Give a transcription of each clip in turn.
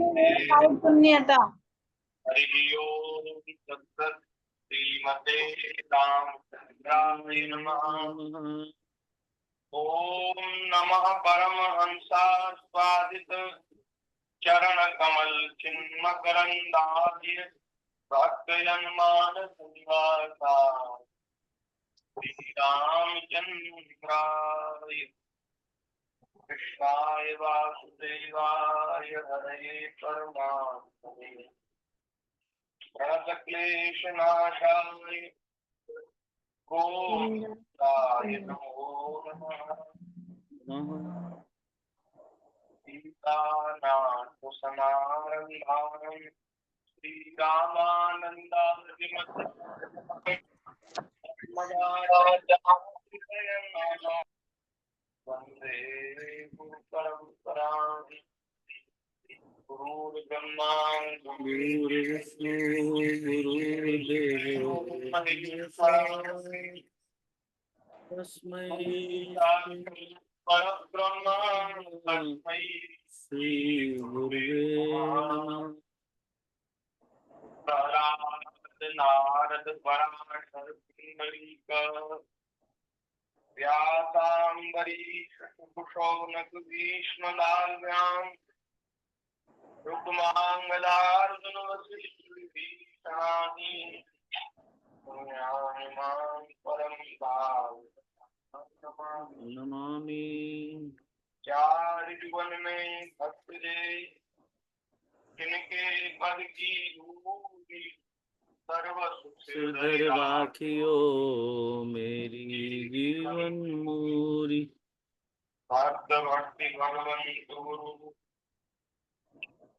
साई पुण्यता। हरि ओम तत्सत्। श्रीमते रामचंद्राय नमः। ओम नमः परमहंसास्वादित चरण कमल चिन्मकरंदार्य भक्तजन्मानस निवासा श्री रामचंद्राय कृष्णाय वासुदेवाय हरे परमात्मने प्रणतक्लेशनाशाय गोविन्दाय नमो नमः। सीतानाथसमारम्भां श्रीरामानन्दादिमध्यमाम् वन्दे गुरुपरम्पराम्। गुरुर्ब्रह्मा गुरुर्विष्णु गुरुर्देवो महेश्वरः तस्मै परब्रह्म तस्मै श्री गुरुवे नमः। नारद पराशर पुंडरीक व्यासाम्बरीष कुशौनक भीष्मदाल्व्याम् रुक्माङ्गदार्जुन वसिष्ठविभीषणानि पुण्यानि मां परं नमामि। चार जुवन में भक्त जे जिनके पद की धूलि सर्व सुख राखियो मेरी जीवन मूरी। भक्त भक्ति भगवंतु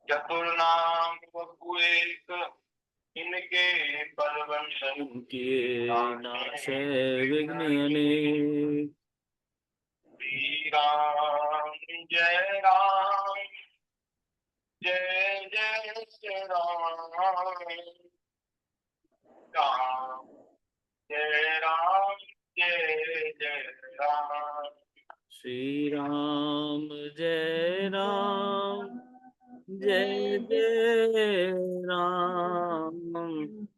चतुर्नाम बपु एक इनके बलवंशन किए नाशे विघ्न अनेक। श्री राम जय राम जय जय श्री राम राम जय राम जय जय राम। श्री राम जय राम जय जय राम।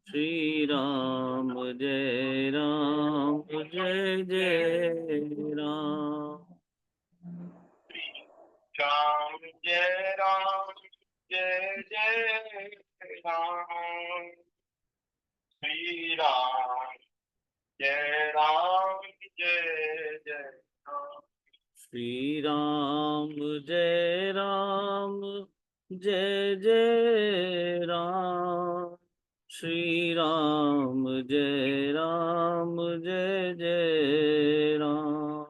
श्री राम जय राम जय जय राम। राम जय राम जय जय राम। श्री राम जय राम जय जय राम। श्री राम जय राम जय जय राम। श्री राम जय राम जय जय राम।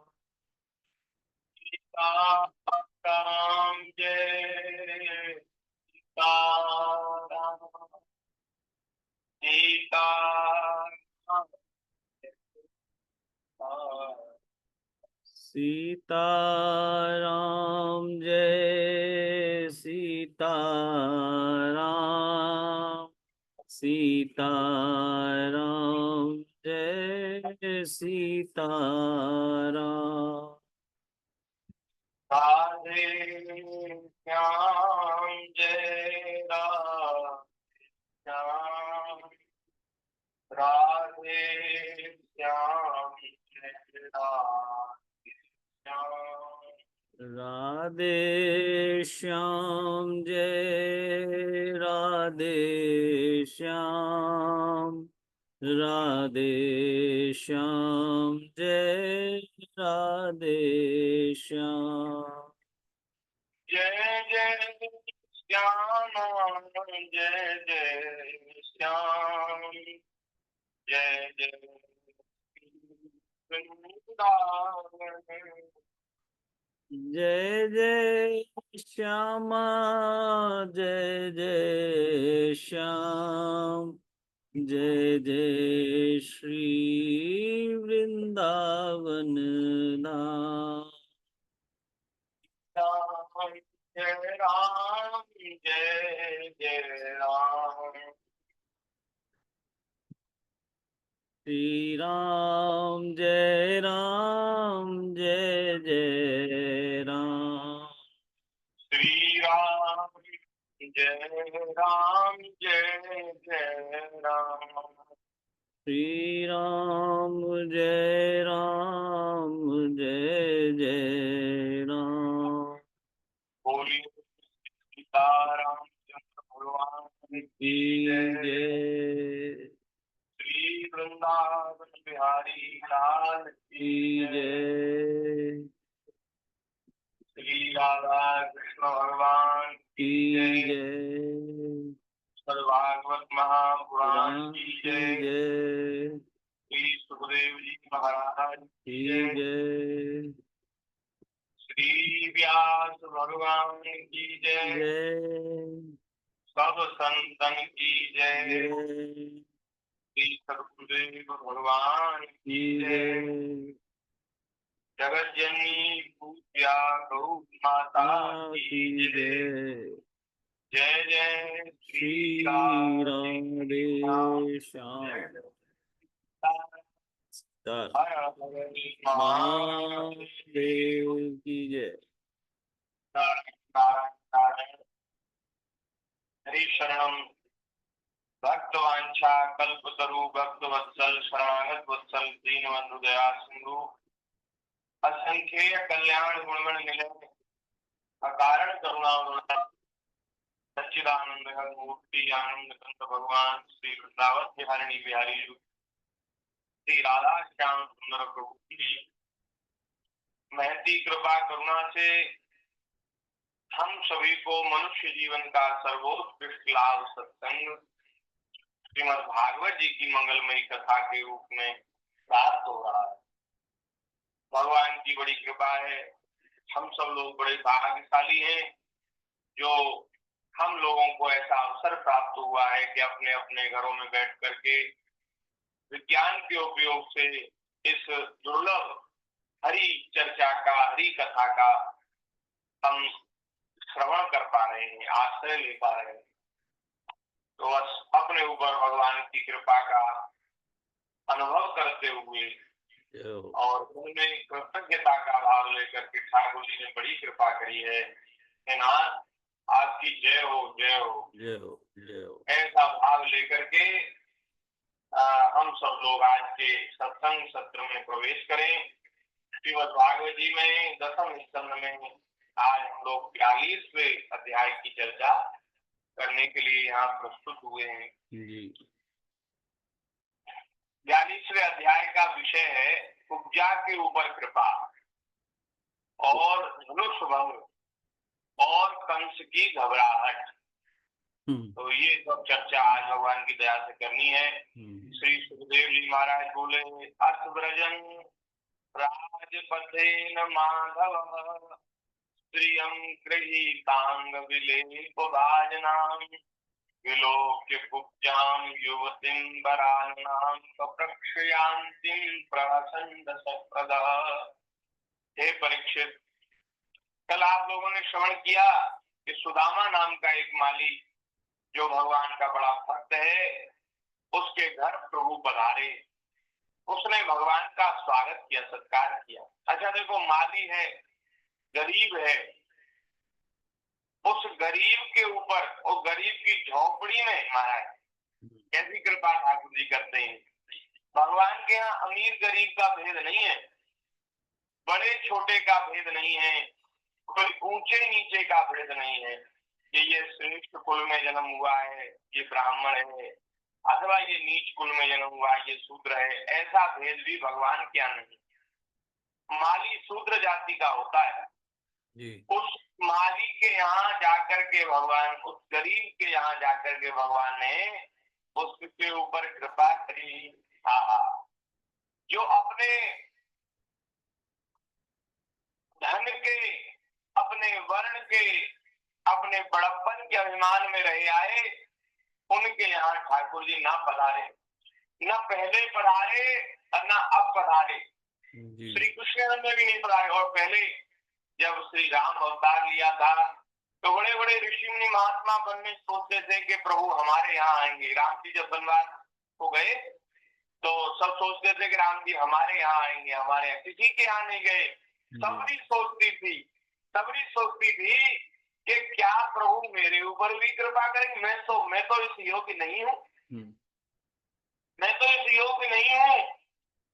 सीता राम जय सीता राम सीता सीताराम जय सीताराम सीताराम जय सीताराम। राधे श्याम जय राम राधे श्याम जय राधे श्याम जय राधे श्याम राधे श्याम जय राधे श्याम। जय जय श्याम जय जय श्याम जय जय वृंदावन। जय जय श्यामा जय जय श्याम जय जय श्री वृंदावन धाम। जय राम जय जय राम। श्री राम जय राम जय जय राम। श्री राम जय राम जय जय राम। श्री राम जय जय राम। बोलिए सीतारामचंद्र भगवान की जय। श्री वृंदावन बिहारी लाल की जय। श्री राधा कृष्ण भगवान की जय। भागवत महापुराण की जय। श्री सुखदेव जी महाराज की जय। श्री व्यास भगवान की जय। सब संतन की जय। श्री सद्गुरुदेव भगवान की जय। जगत जननी पूज्या गौ माता की जय। जय जय श्री राधे श्याम। महादेव की जय। हरि शरणम भक्तवांछा कल्पतरु भक्तवत्सल शरणागत वत्सल दीनबंधु दया सिंधु असंख्येय कल्याण गुणगण निलय अकारण करुणा सच्चिदानंद मूर्ति आनंद कंद भगवान श्री वृंदावन बिहारिणी बिहारी श्री राधा श्याम सुंदर प्रभु की महती कृपा करुणा से हम सभी को मनुष्य जीवन का सर्वोत्कृष्ट लाभ सत्संग श्रीमद् भागवत जी की मंगलमयी कथा के रूप में प्राप्त हो रहा है। भगवान की बड़ी कृपा है। हम सब लोग बड़े भाग्यशाली हैं जो हम लोगों को ऐसा अवसर प्राप्त हुआ है कि अपने अपने घरों में बैठ करके विज्ञान के उपयोग से इस दुर्लभ हरि चर्चा का हरि कथा का हम श्रवण कर पा रहे हैं, आश्रय ले पा रहे हैं। तो बस अपने ऊपर भगवान की कृपा का अनुभव करते हुए और उनमें कृतज्ञता का भाव लेकर के ठाकुर जी ने बड़ी कृपा करी है। नाथ आपकी जय हो जय हो जय हो जय हो। ऐसा भाव लेकर के हम सब लोग आज के सत्संग सत्र में प्रवेश करें। श्रीमद् भागवत जी में दसम स्कंद में आज हम लोग 42वें अध्याय की चर्चा करने के लिए यहाँ प्रस्तुत हुए हैं। 42वें अध्याय का विषय है उपजा के ऊपर कृपा और धनुष भंग और कंस की घबराहट। तो ये सब चर्चा आज भगवान की दया से करनी है। श्री सुखदेव जी महाराज बोले अथ ब्रजन राजपथेन माधव श्रियं गृहीतांग विलेप भाजनाम विलोक्य कुब्जाम युवतीं वराननाम प्रक्षयान्तिं प्रहसन्द सप्रदा। हे परीक्षित, कल आप लोगों ने श्रवण किया कि सुदामा नाम का एक माली जो भगवान का बड़ा भक्त है, उसके घर प्रभु पधारे। उसने भगवान का स्वागत किया, सत्कार किया। अच्छा देखो, माली है, गरीब है, उस गरीब के ऊपर, वो गरीब की झोपड़ी में महाराज कैसी कृपा ठाकुर जी करते हैं। भगवान के यहाँ अमीर गरीब का भेद नहीं है, बड़े छोटे का भेद नहीं है, कोई ऊंचे नीचे का भेद नहीं है कि ये श्रेष्ठ कुल में जन्म हुआ है, ये ब्राह्मण है, अथवा ये नीच कुल में जन्म हुआ है, ये शूद्र है। ऐसा भेद भी भगवान क्या नहीं। माली शूद्र जाति का होता है जी। उस माली के यहाँ जाकर के भगवान, उस गरीब के यहाँ जाकर के भगवान ने उसके ऊपर कृपा करी। जो अपने धन के, अपने वर्ण के, अपने बड़प्पन के अभिमान में रहे आए, उनके यहाँ ठाकुर जी ना पधारे, न पहले पधारे और न अब पधारे। श्री कृष्ण में भी नहीं पधारे। और पहले जब श्री राम अवतार लिया था तो बड़े बड़े ऋषि मुनि महात्मा बनने सोचते थे कि प्रभु हमारे यहाँ आएंगे। राम जी जब वनवास हो गए तो सब सोचते थे कि राम जी हमारे यहाँ आएंगे, हमारे यहाँ। किसी के यहाँ नहीं गए। सबरी सोचती थी कि क्या प्रभु मेरे ऊपर भी कृपा करेंगे। मैं तो इस योग्य नहीं हूँ, मैं तो इस योग्य नहीं हूँ।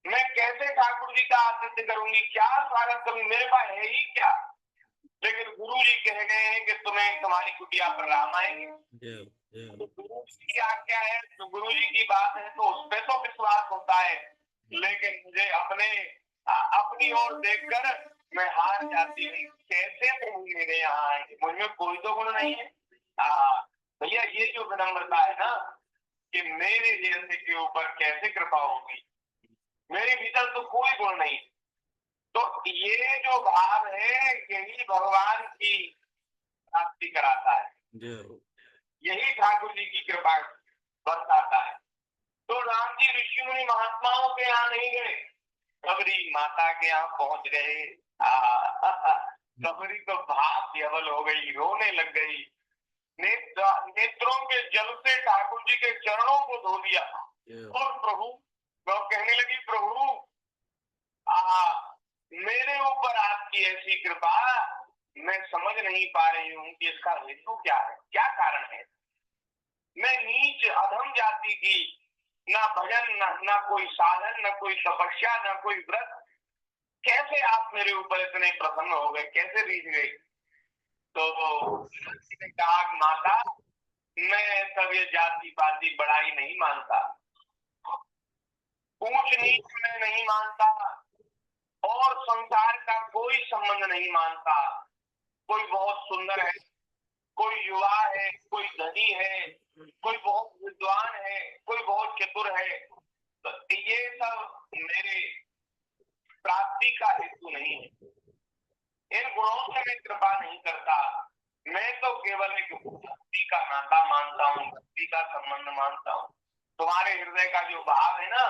मैं कैसे ठाकुर जी का आतिथ्य करूंगी, क्या स्वागत करूंगी, मेरे पास है ही क्या। लेकिन गुरु जी कह गए हैं कि तुम्हें तुम्हारी कुटिया पर राम आएंगे। तो गुरु जी की आज्ञा है, तो गुरु जी की बात है, तो उस पर तो विश्वास होता है। लेकिन मुझे अपनी ओर देखकर मैं हार जाती हूँ। कैसे प्रभु मेरे यहाँ आएंगे, मुझमें कोई तो गुण नहीं है। भैया ये जो विनम्रता है ना, कि मेरे जैसे के ऊपर कैसे कृपा होगी, मेरे भीतर तो कोई गुण नहीं। तो ये जो भाव है यही भगवान की प्राप्ति कराता है, यही ठाकुर जी की कृपा बरसाता है। तो राम जी ऋषि मुनि महात्माओं के यहाँ नहीं गए, सबरी माता के यहाँ पहुंच गए। सबरी तो भाव विह्वल हो गई, रोने लग गई। नेत्रों के जल से ठाकुर जी के चरणों को धो दिया और प्रभु वो कहने लगी, प्रभु मेरे ऊपर आपकी ऐसी कृपा, मैं समझ नहीं पा रही हूँ कि इसका हेतु क्या है, क्या कारण है। मैं नीच अधम जाति की, ना भजन ना कोई साधन, ना कोई तपस्या, ना कोई व्रत, कैसे आप मेरे ऊपर इतने प्रसन्न हो गए, कैसे रीझ गए। तो ने कहा, माता मैं सब ये जाति पाति बड़ाई नहीं मानता, ऊंच नीच मैं नहीं मानता, और संसार का कोई संबंध नहीं मानता। कोई बहुत सुंदर है, कोई युवा है, कोई धनी है, कोई बहुत विद्वान है, कोई बहुत चतुर है, तो ये सब मेरे प्राप्ति का हेतु नहीं है। इन गुणों से मैं कृपा नहीं करता, मैं तो केवल एक भक्ति का नाता मानता हूँ, भक्ति का संबंध मानता हूँ। तुम्हारे हृदय का जो भाव है ना,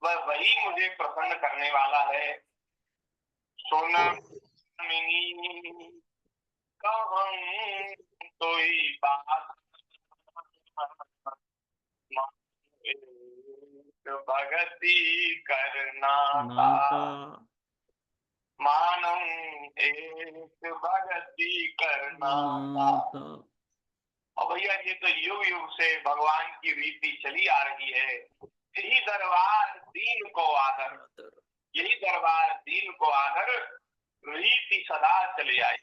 वही मुझे प्रसन्न करने वाला है। सुन कहूं तो ही बात, भगति करना मानो एक भगति करना। और भैया ये तो युग युग से भगवान की रीति चली आ रही है। यही दरबार दीन को आदर, यही दरबार दीन को आदर रीति सदा चली आई,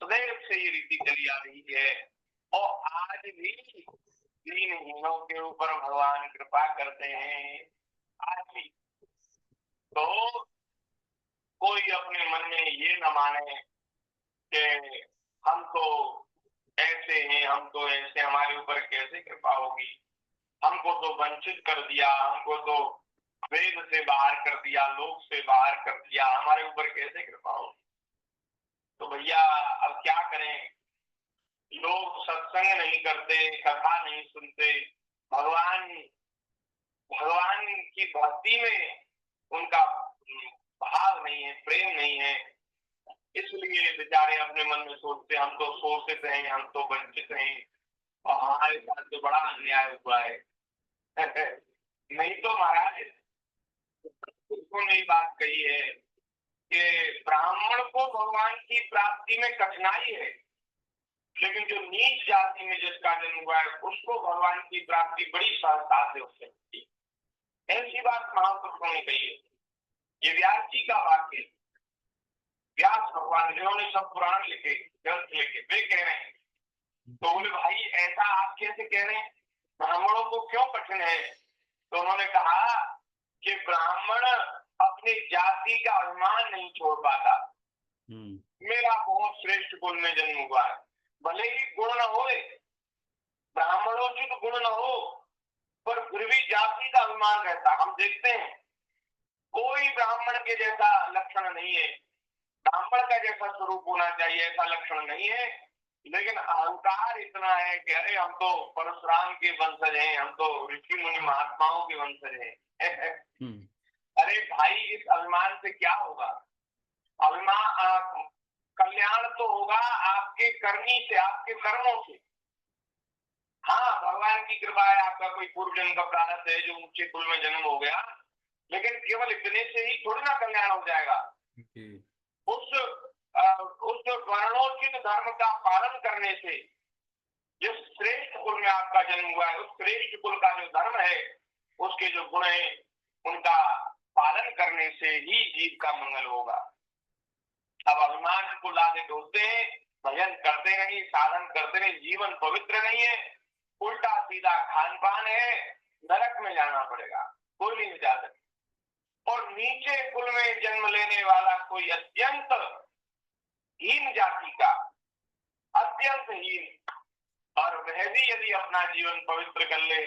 सदैव से ये रीति चली आ रही है। और आज भी दीनहीनों के ऊपर भगवान कृपा करते हैं। आज भी तो कोई अपने मन में ये न माने कि हम तो ऐसे हैं, हम तो ऐसे, हमारे ऊपर कैसे कृपा होगी, हमको तो वंचित कर दिया, हमको तो वेद से बाहर कर दिया, लोक से बाहर कर दिया, हमारे ऊपर कैसे कृपा होगी। तो भैया अब क्या करें, लोग सत्संग नहीं करते, कथा नहीं सुनते, भगवान की भक्ति में उनका भाव नहीं है, प्रेम नहीं है, इसलिए बेचारे अपने मन में सोचते हम तो शोषित हैं, हम तो वंचित हैं, और हमारे साथ तो बड़ा अन्याय हुआ है। नहीं तो महाराज उसको नई बात कही है कि ब्राह्मण को भगवान की प्राप्ति में कठिनाई है, लेकिन जो नीच जाति में जिसका जन्म हुआ है उसको भगवान की प्राप्ति बड़ी सहजता से हो सकती है। ऐसी बात महापुरुषों ने कही है। ये व्यास जी का वाक्य, व्यास भगवान जिन्होंने सब पुराण लिखे, ग्रंथ लिखे, वे कह रहे हैं। तो बोले भाई ऐसा आप कैसे कह रहे हैं, ब्राह्मणों को क्यों कठिन है। तो उन्होंने कहा कि ब्राह्मण अपनी जाति का अभिमान नहीं छोड़ पाता। मेरा बहुत श्रेष्ठ कुल में जन्म हुआ है, भले ही गुण न हो, ब्राह्मणोचित गुण न हो, पर फिर भी जाति का अभिमान रहता। हम देखते हैं कोई ब्राह्मण के जैसा लक्षण नहीं है, ब्राह्मण का जैसा स्वरूप होना चाहिए ऐसा लक्षण नहीं है, लेकिन अहंकार इतना है कि अरे हम तो परशुराम के वंशज हैं, हम तो ऋषि मुनि महात्माओं के वंशज हैं। अरे भाई इस अभिमान से क्या होगा, अभिमान कल्याण तो होगा आपके करनी से, आपके कर्मों से। हाँ भगवान की कृपा है, आपका कोई पूर्व जन्म का प्रारब्ध है जो ऊंचे कुल में जन्म हो गया, लेकिन केवल इतने से ही थोड़ी ना कल्याण हो जाएगा। उस उस वर्णोचित धर्म का पालन करने से, जिस श्रेष्ठ कुल में आपका जन्म हुआ है, उस श्रेष्ठ कुल का जो धर्म है, उसके जो गुण है, उनका पालन करने से ही जीव का मंगल होगा। अब अभिमान को लादे ढोते हैं, भजन करते नहीं, साधन करते नहीं, जीवन पवित्र नहीं है, उल्टा सीधा खान पान है, नरक में जाना पड़ेगा, कोई नहीं जा सकता। और नीचे कुल में जन्म लेने वाला कोई अत्यंत हीन जाति का, अत्यंत हीन, और वह भी यदि अपना जीवन पवित्र कर ले,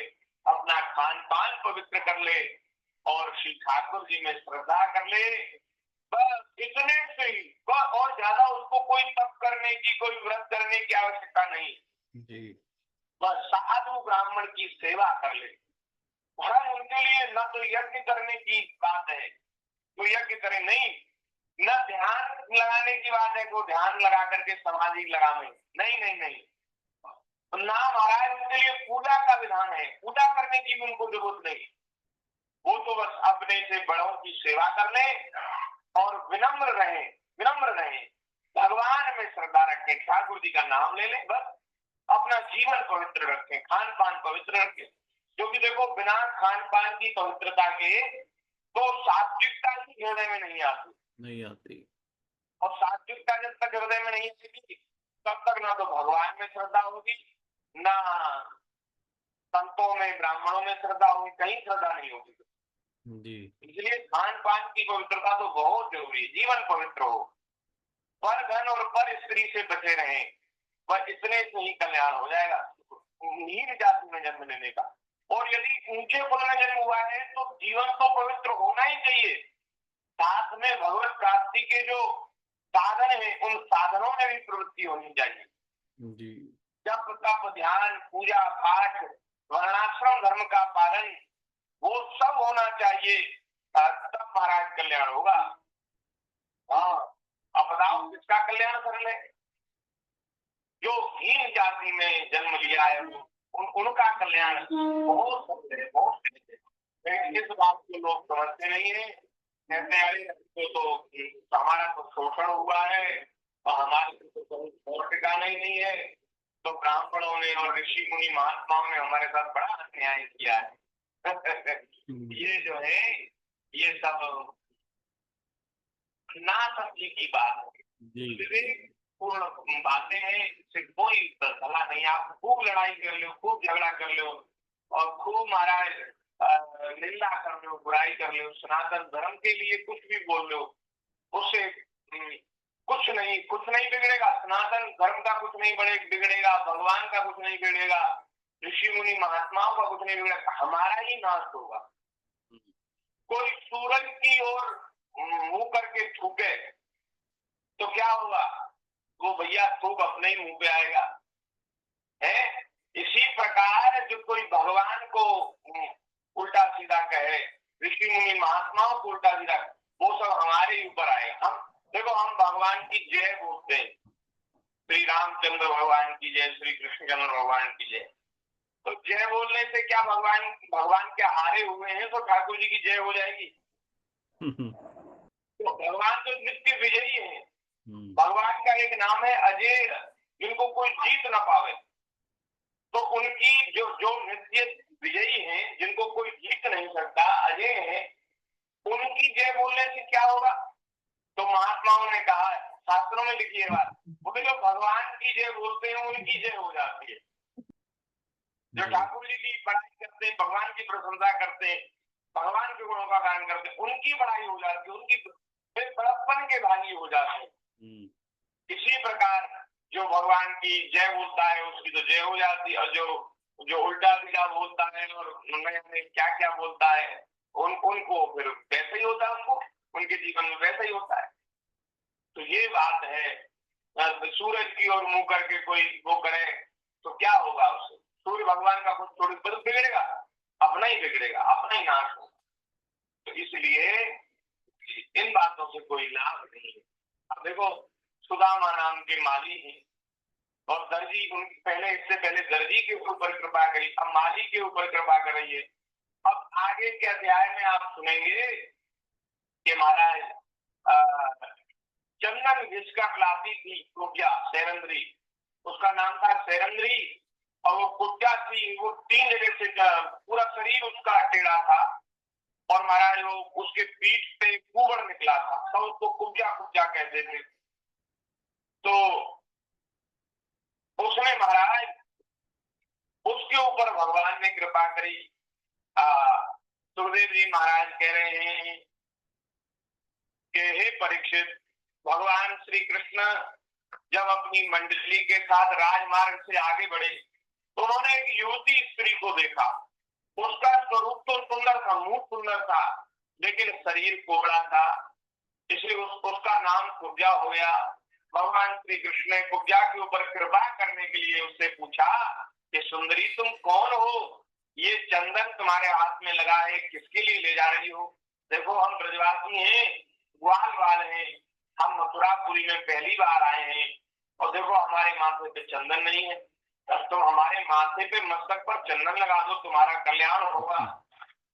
अपना खान पान पवित्र कर ले और श्री ठाकुर जी में श्रद्धा कर ले, बस इतने से ही, और ज्यादा उसको कोई तप करने की, कोई व्रत करने की आवश्यकता नहीं जी। बस साधु ब्राह्मण की सेवा कर ले। धर्म उनके लिए न तो यज्ञ करने की बात है, तो यज्ञ करे नहीं, न ध्यान लगाने की बात है, को ध्यान लगा करके समाधि लगावे, नहीं नहीं नहीं, ना महाराज उनके लिए पूजा का विधान है, पूजा करने की भी उनको जरूरत नहीं, वो तो बस अपने से बड़ों की सेवा कर ले और विनम्र रहे, भगवान में श्रद्धा रखें, ठाकुर जी का नाम ले ले, बस अपना जीवन पवित्र रखें, खान पान पवित्र रखें। क्योंकि देखो बिना खान पान की पवित्रता के तो सात्विकता ही हृदय में नहीं आती, और सात्विकता जब तक हृदय में नहीं आएगी तब तक ना तो भगवान में श्रद्धा होगी, ना संतों में, ब्राह्मणों में श्रद्धा होगी, कहीं श्रद्धा नहीं होगी जी। इसलिए खान पान की पवित्रता तो बहुत जरूरी है, जीवन पवित्र हो, पर धन और पर स्त्री से बचे रहें, पर इतने से ही कल्याण हो जाएगा नीच जाति में जन्म लेने का। और यदि ऊंचे कुल में जन्म हुआ है तो जीवन तो पवित्र होना ही चाहिए, साथ में भगवत प्राप्ति के जो साधन है उन साधनों में भी प्रवृत्ति होनी चाहिए जी। जप तप ध्यान पूजा पाठ वर्णाश्रम धर्म का पालन वो सब होना चाहिए, तब महाराज कल्याण होगा। हाँ, अब बताओ किसका कल्याण कर ले? जो हीन जाति में जन्म लिया है उनका कल्याण बहुत इस बात को लोग समझते नहीं है, कहते हैं तो हमारा तो शोषण हुआ है और हमारे तो ठिकाना ही नहीं है, तो ब्राह्मणों ने और ऋषि मुनि महात्माओं ने हमारे साथ बड़ा अन्याय किया है। ये जो है ये सब ना समझी की बात है, पूर्ण बातें हैं, इससे कोई सलाह नहीं। आप खूब लड़ाई कर लो, खूब झगड़ा कर लो और खूब महाराज निंदा कर लो, बुराई कर लो, सनातन धर्म के लिए कुछ भी बोल लो, उससे कुछ नहीं बिगड़ेगा, सनातन धर्म का कुछ नहीं बिगड़ेगा, भगवान का कुछ नहीं बिगड़ेगा, ऋषि मुनि महात्माओं का कुछ नहीं बिगड़ेगा, हमारा ही नाश होगा। कोई सूरज की ओर मुंह करके थूके तो क्या होगा? वो भैया थूक अपने ही मुंह पे आएगा है। इसी प्रकार जो कोई भगवान को उल्टा सीधा कहे, ऋषि मुनि महात्माओं को उल्टा सीधा, वो सब हमारे ही ऊपर आएगा। हम देखो, हम भगवान की जय बोलते हैं, श्री रामचंद्र भगवान की जय, श्री कृष्णचंद्र भगवान की जय, तो जय बोलने से क्या भगवान के हारे हुए हैं तो ठाकुर जी की जय हो जाएगी? तो भगवान तो नित्य विजयी है, भगवान का एक नाम है अजय, जिनको कोई जीत ना पावे, तो उनकी जो नित्य विजयी हैं, जिनको कोई जीत नहीं सकता, अजय है, उनकी जय बोलने से क्या होगा? तो महात्माओं ने कहा, शास्त्रों में लिखी है बात, वो जो भगवान की जय बोलते हैं उनकी जय हो जाती है। जो ठाकुर जी की बड़ाई करते हैं, भगवान की प्रशंसा करते हैं, भगवान के गुणों का गान करते हैं, उनकी बड़ाई हो जाती है, उनकी बड़प्पन के भागी हो जाते हैं। इसी प्रकार जो भगवान की जय बोलता है उसकी तो जय हो जाती है, और जो उल्टा सीधा बोलता है और क्या क्या बोलता है उनको फिर वैसे ही होता है, उनको उनके जीवन में वैसा ही होता है। तो ये बात है, सूरज की ओर मुंह करके कोई वो करे तो क्या होगा उससे? सूर्य भगवान का कुछ थोड़ी बिगड़ेगा, अपना ही बिगड़ेगा, अपना ही नाश होगा। तो इसलिए इन बातों से कोई लाभ नहीं है। अब देखो, सुदामा नाम के माली हैं और दर्जी, उनकी इससे पहले दर्जी के ऊपर कृपा करी, अब माली के ऊपर कृपा कर रही है। अब आगे के अध्याय में आप सुनेंगे कि महाराज चंदन घिसकर लाती थी कुब्जा, सेरंद्री, उसका नाम था सेरंद्री। और वो कुब्जा थी, वो 3 जगह से पूरा शरीर उसका टेढ़ा था, और महाराज वो उसके पीठ पे कुबड़ निकला था, तो उसको कुब्जा कुब्जा कहते थे। तो उसने महाराज, उसके ऊपर भगवान ने कृपा करी। सुखदेव जी महाराज कह रहे हैं कि हे परीक्षित, भगवान श्री कृष्ण जब अपनी मंडली के साथ राजमार्ग से आगे बढ़े तो उन्होंने एक युवती स्त्री को देखा। उसका स्वरूप तो सुंदर था, मुंह सुंदर था, लेकिन शरीर कोबड़ा था, इसलिए उसका नाम कुब्जा हो गया। भगवान श्री कृष्ण ने कुब्जा के ऊपर कृपा करने के लिए उससे पूछा कि सुंदरी तुम कौन हो, ये चंदन तुम्हारे हाथ में लगा है, किसके लिए ले जा रही हो? देखो हम ब्रजवासी हैं, ग्वाल वाल हैं, हम मथुरापुरी में पहली बार आए हैं, और देखो हमारे माथे पे चंदन नहीं है, तब तुम हमारे माथे पे मस्तक पर चंदन लगा दो, तुम्हारा कल्याण होगा।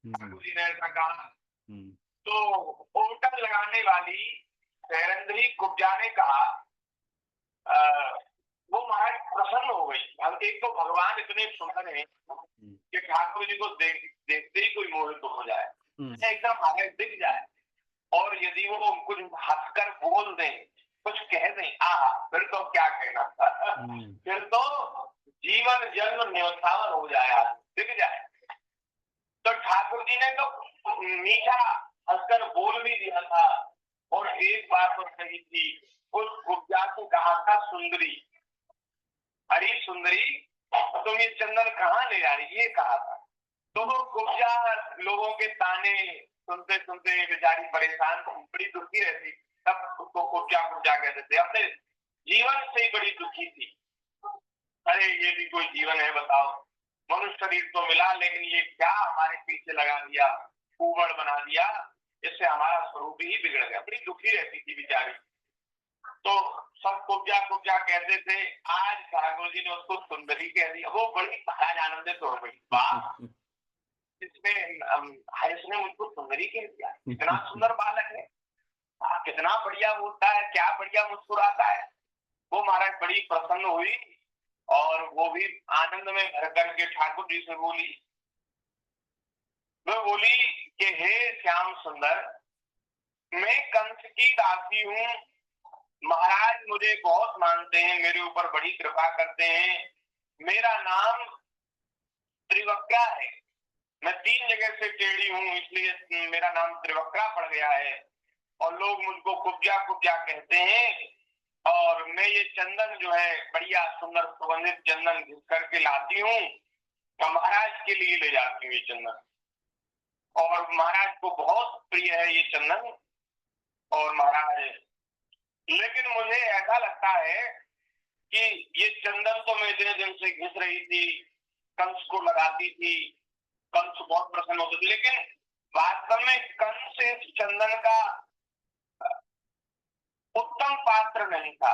जी ने ऐसा कहा। तो उल्टा लगाने वाली सेरंद्री कुब्जा ने कहा, वो महाराज प्रसन्न हो गई। अब एक तो भगवान इतने सुंदर हैं कि ठाकुर जी को देखते ही कोई मोहित हो जाए, एकदम महाराज दिख जाए, और यदि वो कुछ हंसकर बोल दें, कुछ कह दें, फिर तो क्या कहना फिर तो जीवन जन्म न्योछावर हो जाए, दिख जाए। तो ठाकुर जी ने तो मीठा हंसकर बोल भी दिया था, और एक बात तो कही थी, उस कुब्जा को कहा था सुंदरी, अरे सुंदरी तुम ये चंदन कहाँ ले जा रही, ये कहा था। तो वो कुब्जा लोगों के ताने सुनते सुनते बेचारी परेशान, बड़ी दुखी रहती, तब उसको कुब्जा कुब्जा कहते थे, अपने जीवन से ही बड़ी दुखी थी। अरे ये भी कोई जीवन है बताओ, मनुष्य शरीर तो मिला, लेकिन ये क्या हमारे पीछे लगा दिया, कुबड़ बना दिया, इससे हमारा स्वरूप ही बिगड़ गया। बड़ी दुखी रहती थी बेचारी। तो सब कुब्जा कुब्जा कहते थे, आज ठाकुर जी ने उसको सुंदरी कह दिया, वो बड़ी महाराज आनंदित हो गई, वाह इसने मुझको सुंदरी कह दिया, इतना सुंदर बालक है, कितना बढ़िया बोलता है, क्या बढ़िया मुस्कुराता है। वो महाराज बड़ी प्रसन्न हुई, और वो भी आनंद में भर करके ठाकुर जी से बोली, वो बोली कि हे श्याम सुंदर, मैं कंस की दासी हूँ, महाराज मुझे बहुत मानते हैं, मेरे ऊपर बड़ी कृपा करते हैं, मेरा नाम त्रिवक्रा है, मैं 3 जगह से टेढ़ी हूँ, इसलिए मेरा नाम त्रिवक्रा पड़ गया है, और लोग मुझको कुब्जा कुब्जा कहते हैं, और मैं ये चंदन जो है बढ़िया सुंदर सुगंधित चंदन घिस करके लाती हूँ, तो महाराज के लिए ले जाती हूँ ये चंदन, और महाराज को बहुत प्रिय है ये चंदन। और महाराज, लेकिन मुझे ऐसा लगता है कि ये चंदन तो मैं इतने दिन से घिस रही थी, कंस को लगाती थी, कंस बहुत प्रसन्न होते थे, लेकिन वास्तव में कंस इस चंदन का उत्तम पात्र नहीं था,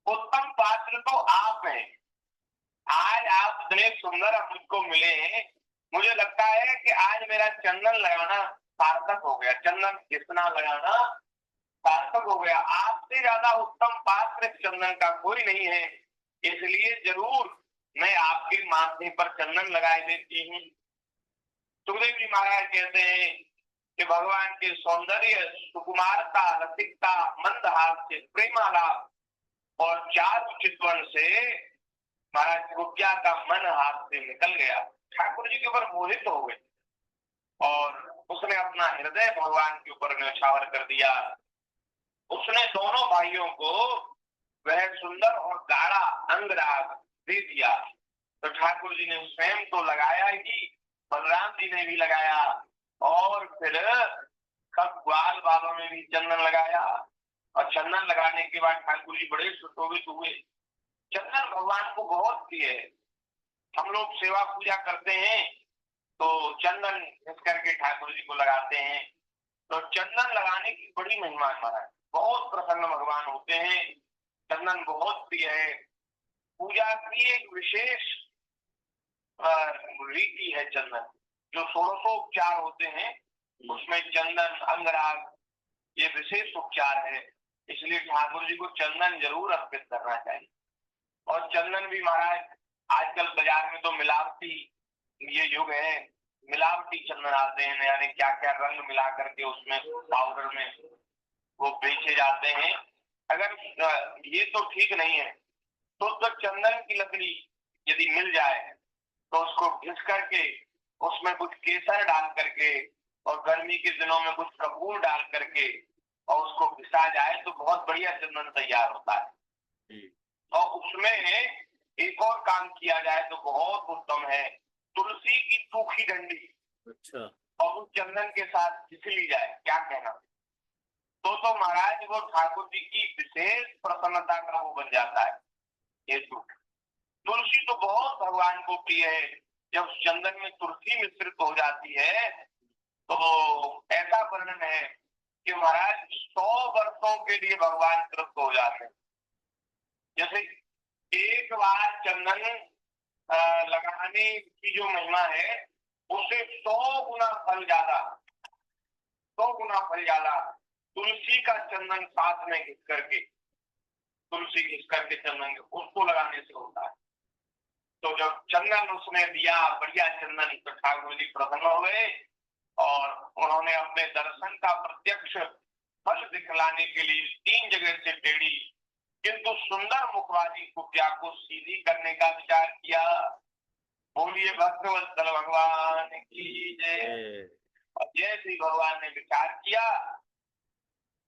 उत्तम पात्र तो आप हैं। आज आप इतने सुंदर मुझको मिले हैं, मुझे लगता है कि आज मेरा चंदन लगाना सार्थक हो गया, चंदन घिसना लगाना सार्थक हो गया। आपसे ज्यादा उत्तम पात्र चंदन का कोई नहीं है, इसलिए जरूर मैं आपके माथे पर चंदन लगाए देती हूँ। सुखदेव जी महाराज कहते हैं कि भगवान के सौंदर्य, सुकुमारता, रसिकता, मंदहास्य, प्रेमालाप और चारु चितवन से महाराज कुब्जा का मन हाथ से निकल गया, ठाकुर जी के ऊपर मोहित हो गए, और उसने अपना हृदय भगवान के ऊपर न्यौछावर कर दिया। उसने दोनों भाइयों को वह सुंदर और गाढ़ा अंगराग दे दिया। तो ठाकुर जी ने स्वयं तो लगाया ही, बलराम जी ने भी लगाया, और फिर सब ग्वाल बाबा में भी चंदन लगाया, और चंदन लगाने के बाद ठाकुर जी बड़े सुशोभित हुए। चंदन भगवान को बहुत प्रिय है। हम लोग सेवा पूजा करते हैं तो चंदन इस करके ठाकुर जी को लगाते हैं, तो चंदन लगाने की बड़ी महिमा है महाराज, बहुत प्रसन्न भगवान होते हैं, चंदन बहुत प्रिय है। पूजा की एक विशेष रीति है चंदन, जो 1600 उपचार होते हैं उसमें चंदन, अंगराग ये विशेष उपचार है। इसलिए ठाकुर जी को चंदन जरूर अर्पित करना चाहिए। और चंदन भी महाराज आजकल बाजार में तो मिलावटी ये युग है, मिलावटी चंदन आते हैं, यानी क्या क्या रंग मिला करके उसमें पाउडर में वो बेचे जाते हैं। अगर ये तो ठीक नहीं है, तो चंदन की लकड़ी यदि मिल जाए तो उसको घिस करके उसमें कुछ केसर डाल करके और गर्मी के दिनों में कुछ कपूर डाल करके और उसको घिसा जाए तो बहुत बढ़िया चंदन तैयार होता है। और उसमें एक और काम किया जाए तो बहुत उत्तम है, तुलसी की सूखी डंडी अच्छा और उस चंदन के साथ घिस ली जाए, क्या कहना? तो महाराज वो ठाकुर जी की विशेष प्रसन्नता का वो बन जाता है हेतु। तुलसी तो बहुत भगवान को प्रिय है। जब चंदन में तुलसी मिश्रित हो जाती है तो ऐसा वर्णन है कि महाराज 100 वर्षों के लिए भगवान तृप्त हो जाते हैं। जैसे एक बार चंदन लगाने की जो महिमा है उससे 100 गुना फल ज्यादा, 100 गुना फल ज्यादा तुलसी का चंदन साथ में घिस करके, तुलसी घिस करके चंदन उसको लगाने से होता है। तो जब चंदन उसने दिया, बढ़िया चंदन, तो ठाकुर जी प्रसन्न हो गए और उन्होंने अपने दर्शन का प्रत्यक्ष फल दिखलाने के लिए 3 जगह से टेढ़ी किंतु सुंदर मुखवाली कुटिया को सीधी करने का विचार किया। बोलिए भक्तवत्सल भगवान की जय। और जैसे ही भगवान ने विचार किया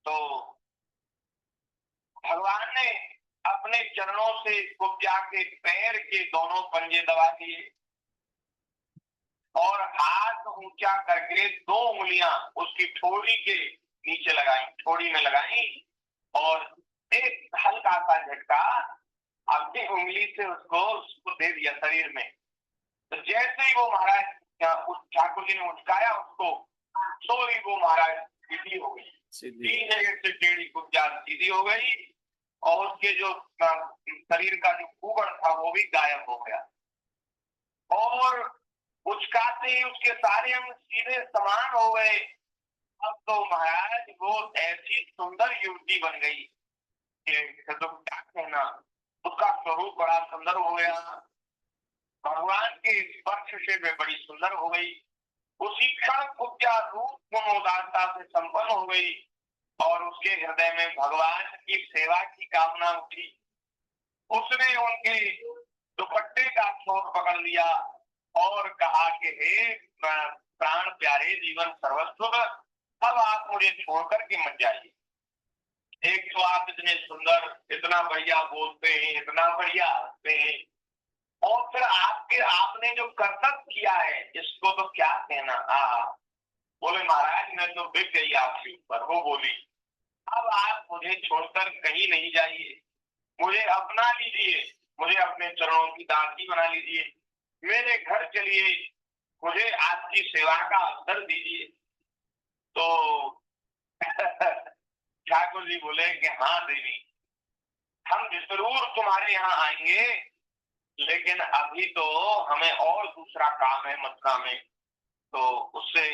तो भगवान ने अपने चरणों से कुटिया के पैर के दोनों पंजे दबा दिए और हाथ ऊंचा करके 2 उंगलियां उसकी ठोड़ी के नीचे लगाई, ठोड़ी में लगाई और एक हल्का सा झटका अपनी उंगली से उसको दे दिया शरीर में। तो जैसे ही वो महाराज उस ठाकुर जी ने उठकाया उसको, तो ही वो महाराज सीधी हो गई, 3 जगह से टेढ़ी कुटिया सीधी हो गई और उसके जो शरीर का जो कुबड़ था वो भी गायब हो गया और उचकाते ही उसके सारे अंग सीधे समान हो गए। अब तो महाराज वो ऐसी सुंदर युवती बन गई कि तो क्या कहना, उसका स्वरूप बड़ा सुंदर हो गया, भगवान के स्पर्श से वे बड़ी सुंदर हो गई। उसी क्षण कुब्जा रूप गुण उदारता से संपन्न हो गई और उसके हृदय में भगवान की सेवा की कामना उठी। उसने उनके दुपट्टे का छोर पकड़ लिया और कहा कि हे प्राण प्यारे, जीवन सर्वस्व, अब आप मुझे छोड़कर के मत जाइए। एक तो आप इतने सुंदर, इतना बढ़िया बोलते हैं, इतना बढ़िया हंसते हैं, और फिर आपने जो कर्तव्य किया है इसको तो क्या कहना। बोले महाराज मैं तो बिक गई आपके ऊपर। वो बोली अब आप मुझे छोड़कर कहीं नहीं जाइए, मुझे अपना लीजिए, मुझे अपने चरणों की दासी बना लीजिए, मेरे घर चलिए, मुझे आपकी सेवा का अवसर दीजिए। तो ठाकुर जी बोले कि हाँ देवी, हम जरूर तुम्हारे यहाँ आएंगे, लेकिन अभी तो हमें और दूसरा काम है मथुरा में, तो उससे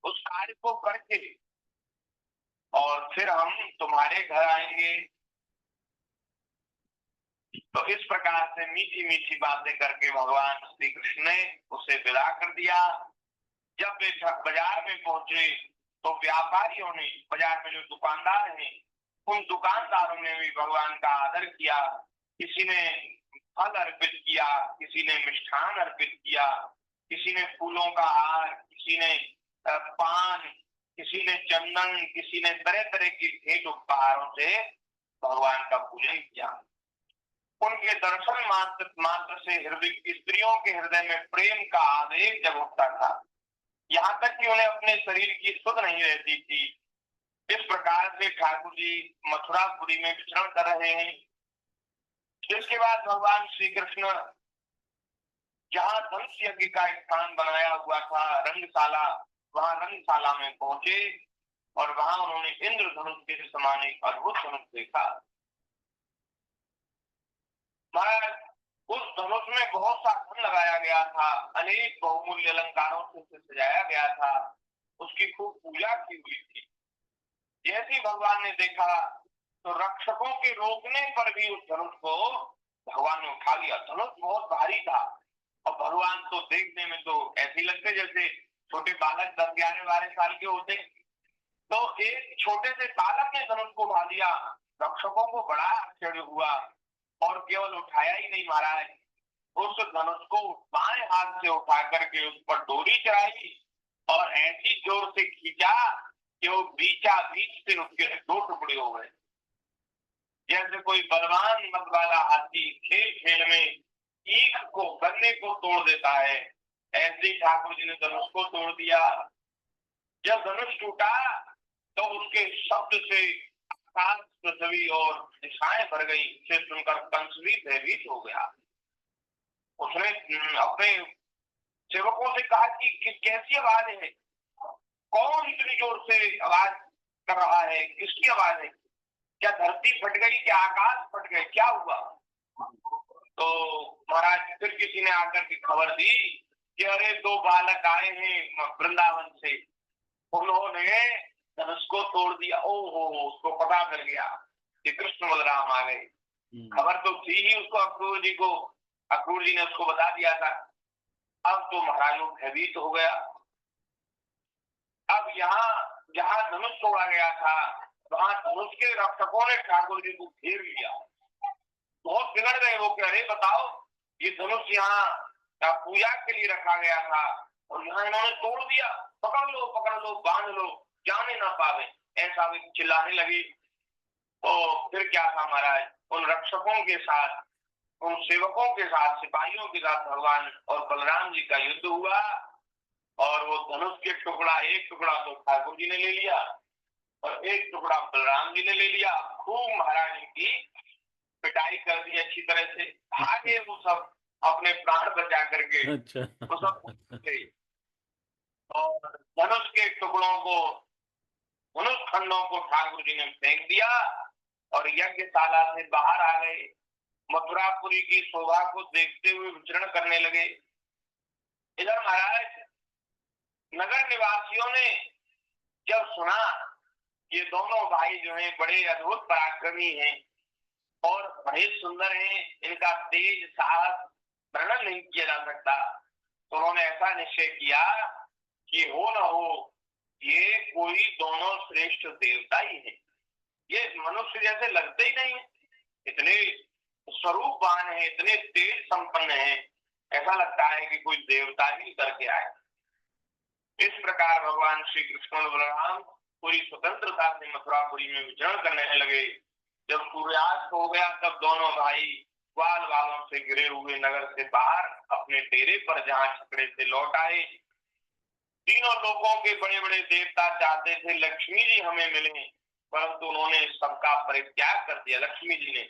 उस कार्य को करके और फिर हम तुम्हारे घर आएंगे। तो इस प्रकार से मीठी मीठी बातें करके भगवान श्री कृष्ण ने उसे विदा कर दिया। जब वे बाजार में पहुंचे तो व्यापारियों ने, बाजार में जो दुकानदार हैं, उन दुकानदारों ने भी भगवान का आदर किया। किसी ने फल अर्पित किया, किसी ने मिष्ठान अर्पित किया, किसी ने फूलों का हार, किसी ने पान, किसी ने चंदन, किसी ने तरह तरह की भेंट उपहारों से भगवान का पूजन किया। उनके दर्शन मात्र से हृदय, स्त्रियों के हृदय में प्रेम का आवेग जब उठता था, यहाँ तक कि उन्हें अपने शरीर की सुध नहीं रहती थी। इस प्रकार से ठाकुर जी मथुरापुरी में विचरण कर रहे हैं। इसके बाद भगवान श्री कृष्ण जहाँ धनुष यज्ञ का स्थान बनाया हुआ था रंगशाला, वहां रंगशाला में पहुंचे और वहां उन्होंने इंद्रधनुष के समान एक अद्भुत धनुष देखा। उस धनुष में बहुत सा धन लगाया गया था, अनेक बहुमूल्य अलंकारों से सजाया गया था, उसकी खूब पूजा की हुई थी। जैसे ही भगवान ने देखा तो रक्षकों के रोकने पर भी उस धनुष को भगवान ने उठा लिया। धनुष बहुत भारी था और भगवान तो देखने में तो ऐसे ही लगते जैसे छोटे बालक 10-11-12 साल के होते। तो एक छोटे से बालक ने धनुष को उठा लिया। रक्षकों को बड़ा आश्चर्य हुआ और केवल उठाया ही नहीं महाराज, उस धनुष को बाएं हाथ से उठा करके उस पर डोरी चढ़ाई और ऐसी जोर से खींचा कि वो बीचा बीच से उसके 2 टुकड़े हो गए। जैसे कोई बलवान मत वाला हाथी खेल खेल में ईख को गन्ने को तोड़ देता है, ऐसे ही ठाकुर जी ने धनुष को तोड़ दिया। जब धनुष टूटा तो उसके शब्द से आकाश, पृथ्वी और दिशाएं भर गई। इसे सुनकर कंस भी भयभीत हो गया। उसने अपने सेवकों से कहा कि कैसी आवाज है, कौन इतनी जोर से आवाज कर रहा है, किसकी आवाज है, क्या धरती फट गई, क्या आकाश फट गए, क्या हुआ? तो महाराज फिर किसी ने आकर के खबर दी कि अरे 2 बालक आए हैं वृंदावन से, उन्होंने धनुष को तोड़ दिया। ओहो, उसको पता कर गया कि कृष्ण बलराम आ गए। खबर तो थी ही उसको अक्रूर जी को, अक्रूर जी ने उसको बता दिया था। अब तो महाराज भयभीत हो गया। अब यहाँ जहाँ धनुष तोड़ा गया था वहां धनुष के रक्षकों ने ठाकुर जी को घेर लिया। बहुत बिगड़ गए वो, कह रहे बताओ ये धनुष यहाँ पूजा के लिए रखा गया था और यहाँ इन्होंने तोड़ दिया, पकड़ लो बांध लो, जाने ना पावे, ऐसा भी चिल्लाने लगी। तो फिर क्या था महाराज, उन रक्षकों के साथ, उन सेवकों के साथ, सिपाहियों के साथ भगवान और बलराम जी का युद्ध हुआ और वो धनुष के टुकड़ा, एक टुकड़ा तो ठाकुर जी ने ले लिया और एक टुकड़ा बलराम जी ने ले लिया। खूब महाराज की पिटाई कर दी अच्छी तरह से, भागे वो सब अपने प्राण बचा करके। अच्छा। वो सब और धनुष के टुकड़ों को, धनुष खंडों को ठाकुर जी ने फेंक दिया और यज्ञशाला से बाहर आ गए। मथुरापुरी की शोभा को देखते हुए विचरण करने लगे। इधर महाराज नगर निवासियों ने जब सुना ये दोनों भाई जो हैं बड़े अद्भुत पराक्रमी हैं और बड़े सुंदर हैं, इनका तेज साहस वर्णन नहीं किया जा सकता, तो उन्होंने ऐसा निश्चय किया कि हो न हो ये कोई दोनों श्रेष्ठ देवता ही है। ये मनुष्य जैसे लगते ही नहीं है, इतने स्वरूपवान है, इतने तेज संपन्न है, ऐसा लगता है कि कोई देवता ही करके आए। इस प्रकार भगवान श्री कृष्ण और बलराम पूरी स्वतंत्रता से मथुरापुरी में विचरण करने लगे। जब सूर्यास्त हो गया तब दोनों भाई ग्वाल वालों से घिरे हुए नगर से बाहर अपने डेरे पर जहाँ छकड़े से लौट आए। तीनों लोगों के बड़े बड़े देवता चाहते थे लक्ष्मी जी हमें मिले, परंतु उन्होंने सबका परित्याग कर दिया लक्ष्मी जी ने,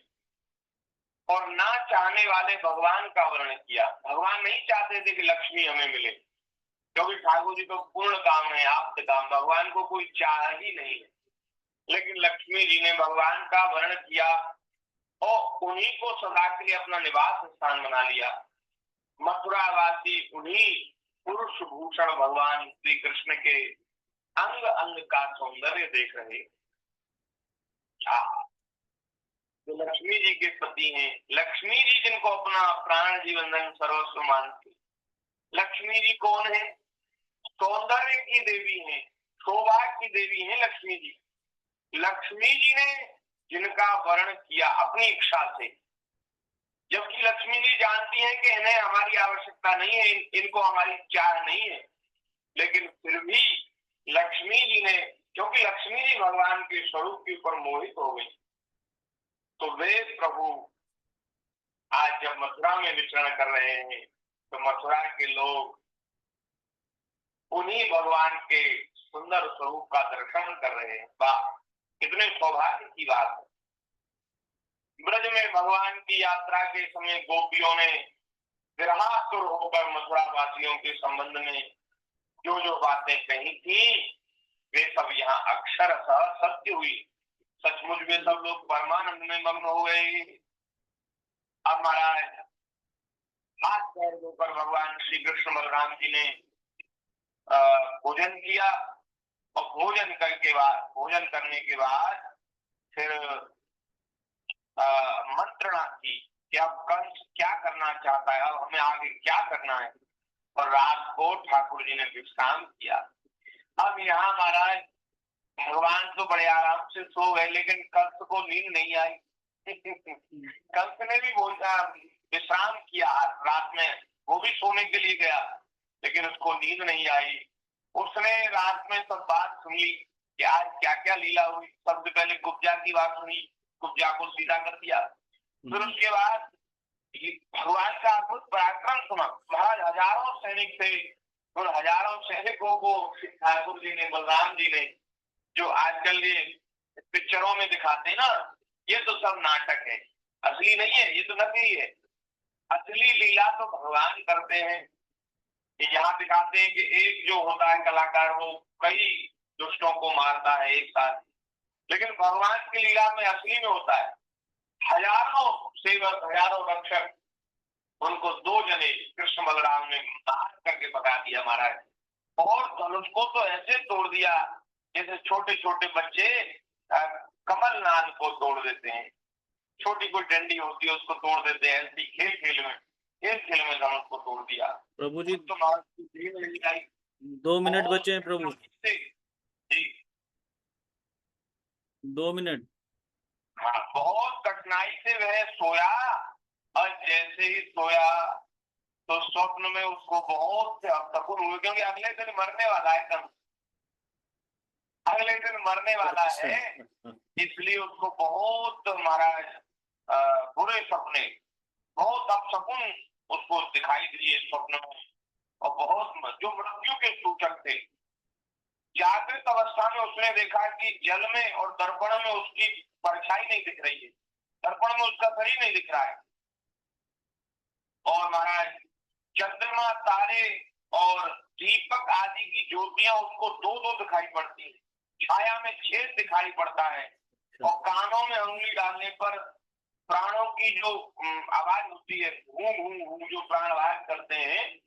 और ना चाहने वाले भगवान का वर्णन किया। भगवान नहीं चाहते थे कि लक्ष्मी हमें मिले, क्योंकि ठाकुर जी तो पूर्ण काम है, आप्त काम, भगवान को कोई चाह ही नहीं है। लेकिन लक्ष्मी जी ने भगवान का वर्णन किया और उन्हीं को सदा के लिए अपना निवास स्थान बना लिया। मथुरावासी उन्हीं पुरुष भूषण भगवान श्री कृष्ण के अंग अंग का सौंदर्य देख रहे। जो लक्ष्मी जी के पति हैं, लक्ष्मी जी जिनको अपना प्राण जीवन धन सर्वस्व मानते। लक्ष्मी जी कौन है? सौंदर्य की देवी है, शोभा की देवी है लक्ष्मी जी। लक्ष्मी जी ने जिनका वर्णन किया अपनी इच्छा से, जबकि लक्ष्मी जी जानती हैं कि इन्हें हमारी आवश्यकता नहीं है, इनको हमारी चाह नहीं है, लेकिन फिर भी लक्ष्मी जी ने, क्योंकि लक्ष्मी जी भगवान के स्वरूप के ऊपर मोहित हो गई, तो वे प्रभु आज जब मथुरा में विचरण कर रहे हैं तो मथुरा के लोग उन्हीं भगवान के सुंदर स्वरूप का दर्शन कर रहे हैं। वाह, कितने सौभाग्य की बात है। ब्रज में भगवान की यात्रा के समय गोपियों ने विरहातुर होकर मथुरा वासियों के संबंध में जो जो बातें कही थी वे सब यहाँ अक्षरशः सत्य हुई। सचमुच में सब लोग परमानंद में मग्न हो गए। अब महाराज हाथ पैर धोकर भगवान श्री कृष्ण बलराम जी ने भोजन किया और भोजन करने के बाद फिर मंत्रणा की कि अब कंस क्या करना चाहता है, अब हमें आगे क्या करना है। और रात को ठाकुर जी ने विश्राम किया। अब यहाँ महाराज भगवान तो बड़े आराम से सो गए, लेकिन कंस को नींद नहीं आई। कंस ने भी विश्राम किया रात में, वो भी सोने के लिए गया, लेकिन उसको नींद नहीं आई। उसने रात में सब बात सुन ली कि आज क्या क्या लीला हुई। सबसे पहले कुब्जा की बात सुनी, कुब्जा को सीधा कर दिया। फिर उसके बाद भगवान का अद्भुत पराक्रम सुना। महाराज हजारों सैनिक थे, और हजारों सैनिकों को ठाकुर जी ने, बलराम जी ने, जो आजकल ये पिक्चरों में दिखाते हैं ना, ये तो सब नाटक है, असली नहीं है, ये तो नकली है। असली लीला तो भगवान करते हैं। यहाँ दिखाते हैं कि एक जो होता है कलाकार, वो कई दुष्टों को मारता है एक साथ, लेकिन भगवान की लीला में असली में होता है हजारों सेवक, हजारों रक्षक, उनको दो जने कृष्ण बलराम ने मार करके भगा दिया महाराज। और धनुष को तो ऐसे तोड़ दिया जैसे छोटे छोटे बच्चे कमल नान को तोड़ देते हैं, छोटी कोई डंडी होती है उसको तोड़ देते हैं, ऐसी खेल में धनुष को तोड़ दिया। प्रभु जी तो 2 मिनट बचे हैं प्रभु जी। 2 मिनट। हाँ, बहुत कठिनाई से वह सोया, और जैसे ही सोया तो स्वप्न में उसको बहुत से अपशकुन हुए, क्योंकि अगले दिन मरने वाला है कंस, अगले दिन मरने वाला है, इसलिए उसको बहुत महाराज बुरे सपने, बहुत अपशकुन उसको दिखाई दिए स्वप्न में, और बहुत जो मृत्यु के सूचक थे। जागृत अवस्था में उसने देखा कि जल में और दर्पण में उसकी परछाई नहीं दिख रही है, दर्पण में उसका शरीर नहीं दिख रहा है। और महाराज चंद्रमा, तारे और दीपक आदि की ज्योतियां उसको दो दो दिखाई पड़ती है, छाया में छेद दिखाई पड़ता है, और कानों में उंगली डालने पर प्राणों की जो आवाज होती है, जो प्राण आवाज करते हैं,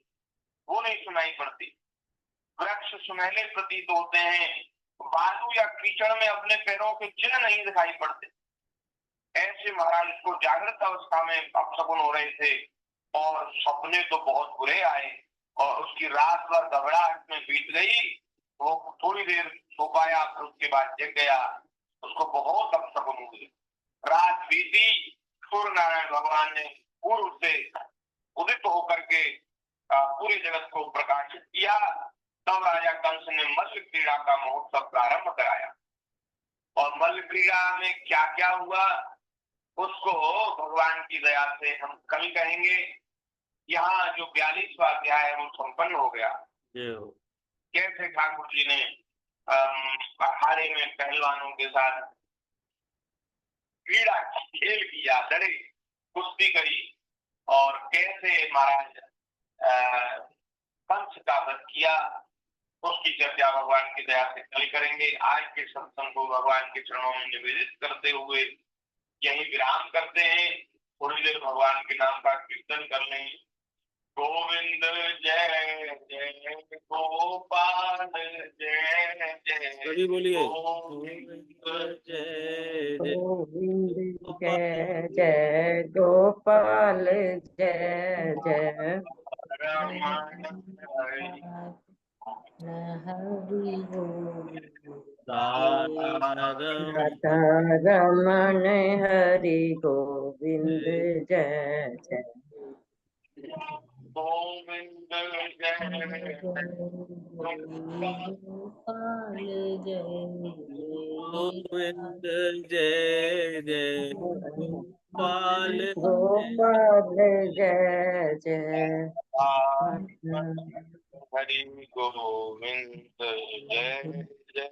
वो नहीं सुनाई पड़ती। वृक्ष सुनहले प्रतीत होते हैं, बालू या कीचड़ में अपने पैरों के चिन्ह नहीं दिखाई पड़ते। ऐसे महाराज को जागृत अवस्था में अपशकुन हो रहे थे, और सपने तो बहुत बुरे आए, और उसकी रात भर घबराहट में बीत गई। वो थोड़ी देर सो पाया, फिर उसके बाद जग गया, उसको बहुत अपशकुन हुए। रात बीती, सूर्य नारायण भगवान ने पूर्व से उदित होकर के पूरे जगत को प्रकाशित किया। तब राजा कंस ने मल्ल क्रीड़ा का महोत्सव प्रारंभ कराया। और मल्ल क्रीड़ा में क्या क्या हुआ उसको भगवान की दया से हम कल कहेंगे। यहाँ जो 42वां अध्याय है वो संपन्न हो गया। कैसे ठाकुर जी ने अखाड़े में पहलवानों के साथ क्रीड़ा खेल किया, लड़े, कुश्ती करी, और कैसे महाराज कंस का वध किया, उसकी चर्चा भगवान की दया से कल करेंगे। आज के सत्संग को भगवान के चरणों में निवेदित करते हुए यही विराम करते हैं। थोड़ी देर भगवान के नाम का कीर्तन कर लें। गोविंद जय जय गोपाल जय जय, बोलिए गोविंद जय जय जय जय गोपाल जय जय रमण हरि राधा रमण हरि गोविंद जय जय गोविंद जय गोपाल जय गोविंद जय जय गोपाल गोपाल जय जय हरि गोविंद जय जय।